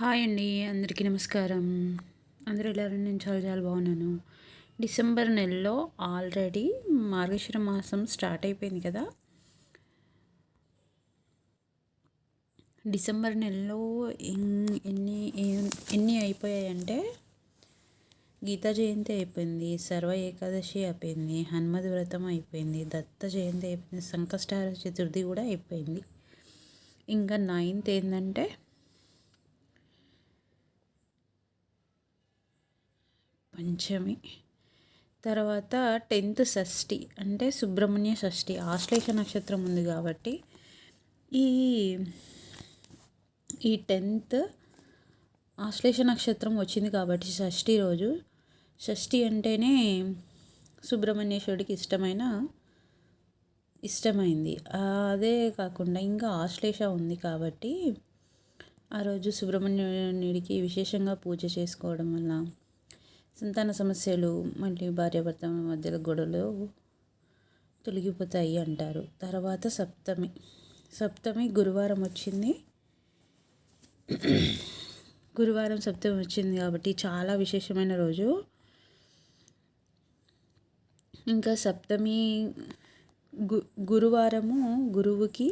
Hi అండి, అందరికీ నమస్కారం. అందరూ ఎలా ఉన్నారు? నేను చాలా చాలా బాగున్నాను. డిసెంబర్ నెలలో ఆల్రెడీ మార్గశిర మాసం స్టార్ట్ అయిపోయింది కదా. డిసెంబర్ నెలలో ఎన్ని ఎన్ని అయిపోయాయంటే గీతా జయంతి అయిపోయింది, సర్వ ఏకాదశి అయిపోయింది, హనుమద్ వ్రతం అయిపోయింది, దత్త జయంతి అయిపోయింది, సంకష్టహార చతుర్థి కూడా అయిపోయింది. ఇంకా 9th ఏంటంటే పంచమి. తర్వాత 10th షష్ఠి, అంటే సుబ్రహ్మణ్య షష్ఠి. ఆశ్లేష నక్షత్రం ఉంది కాబట్టి ఈ ఈ 10th ఆశ్లేష నక్షత్రం వచ్చింది కాబట్టి షష్ఠి రోజు. షష్ఠి అంటేనే సుబ్రహ్మణ్యేశ్వరుడికి ఇష్టమైంది. అదే కాకుండా ఇంకా ఆశ్లేష ఉంది కాబట్టి ఆ రోజు సుబ్రహ్మణ్యుడికి విశేషంగా పూజ చేసుకోవడం వల్ల సంతాన సమస్యలు, మళ్ళీ భార్యాభర్తల మధ్యలో గొడవలు తొలగిపోతాయి అంటారు. తర్వాత సప్తమి గురువారం వచ్చింది. సప్తమి వచ్చింది కాబట్టి చాలా విశేషమైన రోజు. ఇంకా సప్తమి గురువారము గురువుకి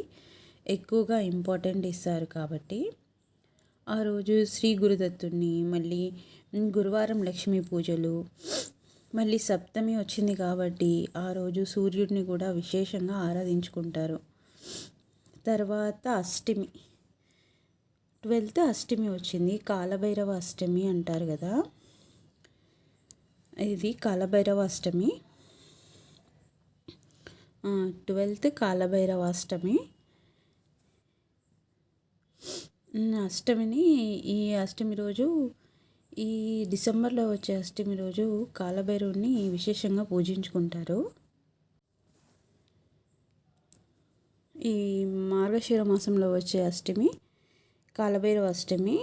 ఎక్కువగా ఇంపార్టెంట్ ఇస్తారు కాబట్టి ఆ రోజు శ్రీ గురుదత్తుని, మళ్ళీ గురువారం లక్ష్మీ పూజలు, మళ్ళీ సప్తమి వచ్చింది కాబట్టి ఆ రోజు సూర్యుడిని కూడా విశేషంగా ఆరాధించుకుంటారు. తర్వాత అష్టమి, 12th అష్టమి వచ్చింది. కాలభైరవ అష్టమి అంటారు కదా, ఇది కాలభైరవ అష్టమి. 12th కాలభైరవ అష్టమి. ఈ అష్టమి రోజు, ఈ డిసెంబర్లో వచ్చే అష్టమి రోజు కాలభైరవుని విశేషంగా పూజించుకుంటారు. ఈ మార్గశిర మాసంలో వచ్చే అష్టమి కాలభైరవ అష్టమి.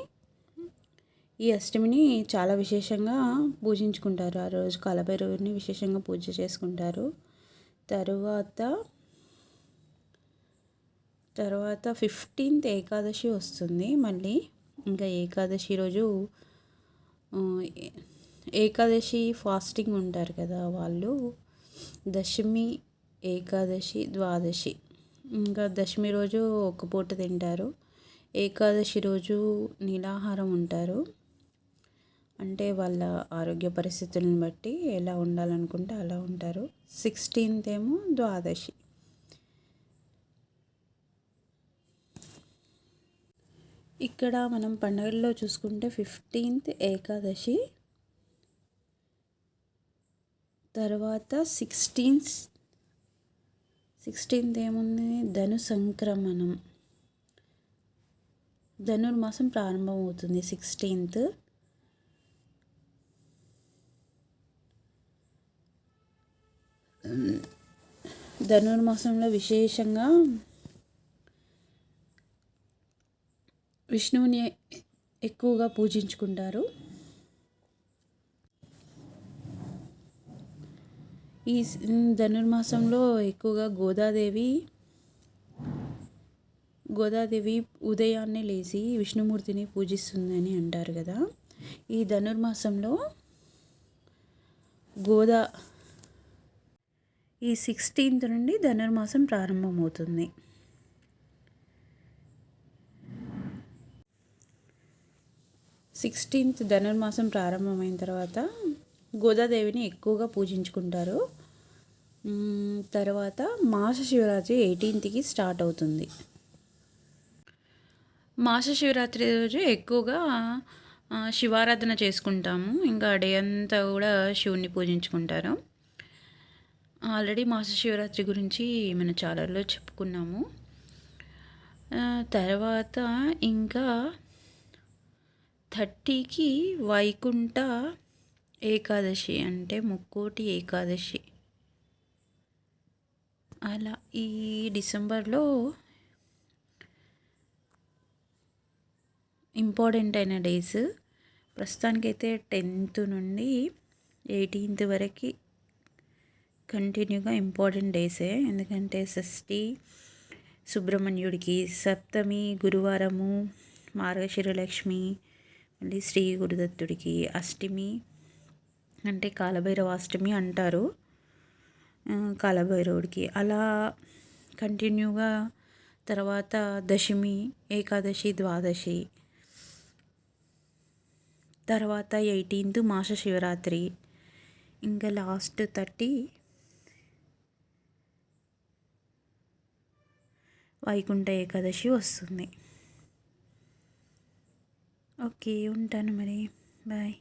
ఈ అష్టమిని చాలా విశేషంగా పూజించుకుంటారు. ఆ రోజు కాలభైరవుని విశేషంగా పూజ చేసుకుంటారు. తర్వాత 15th ఏకాదశి వస్తుంది. మళ్ళీ ఇంకా ఏకాదశి రోజు ఏకాదశి ఫాస్టింగ్ ఉంటారు కదా వాళ్ళు, దశమి, ఏకాదశి, ద్వాదశి. ఇంకా దశమి రోజు ఒక పూట తింటారు. ఏకాదశి రోజు నీలాహారం ఉంటారు. అంటే వాళ్ళ ఆరోగ్య పరిస్థితులను బట్టి ఎలా ఉండాలనుకుంటే అలా ఉంటారు. 16th ఏమో ద్వాదశి. ఇక్కడ మనం పండుగల్లో చూసుకుంటే 15th ఏకాదశి, తర్వాత 16th ఏముంది, ధను సంక్రమణం. ధనుర్మాసం ప్రారంభమవుతుంది 16th. ధనుర్మాసంలో విశేషంగా విష్ణువుని ఎక్కువగా పూజించుకుంటారు. ఈ ధనుర్మాసంలో ఎక్కువగా గోదాదేవి ఉదయాన్నే లేచి విష్ణుమూర్తిని పూజిస్తుందని అంటారు కదా. ఈ ధనుర్మాసంలో ఈ 16th నుండి ధనుర్మాసం ప్రారంభమవుతుంది. ధనుర్మాసం ప్రారంభమైన తర్వాత గోదాదేవిని ఎక్కువగా పూజించుకుంటారు. తర్వాత మాస శివరాత్రి 18th స్టార్ట్ అవుతుంది. మాస శివరాత్రి రోజు ఎక్కువగా శివారాధన చేసుకుంటాము. ఇంకా డే అంతా కూడా శివుని పూజించుకుంటారు. ఆల్రెడీ మాస శివరాత్రి గురించి మన ఛానల్లో చెప్పుకున్నాము. తర్వాత ఇంకా 30కి వైకుంఠ ఏకాదశి, అంటే ముక్కోటి ఏకాదశి. అలా ఈ డిసెంబర్లో ఇంపార్టెంట్ అయిన డేస్ ప్రస్తుతానికైతే 10th నుండి 18th వరకు కంటిన్యూగా ఇంపార్టెంట్ డేసే. ఎందుకంటే షష్ఠి సుబ్రహ్మణ్యుడికి, సప్తమి గురువారము మార్గశిర లక్ష్మి, మళ్ళీ శ్రీ గురుదత్తుడికి అష్టమి అంటే కాలభైరవ అష్టమి అంటారు. కాలభైరవుడికి అలా కంటిన్యూగా తర్వాత దశమి, ఏకాదశి, ద్వాదశి, తర్వాత 18th మాస శివరాత్రి, ఇంకా లాస్ట్ 30 వైకుంఠ ఏకాదశి వస్తుంది. ఓకే, ఉంటాను మరి. బాయ్.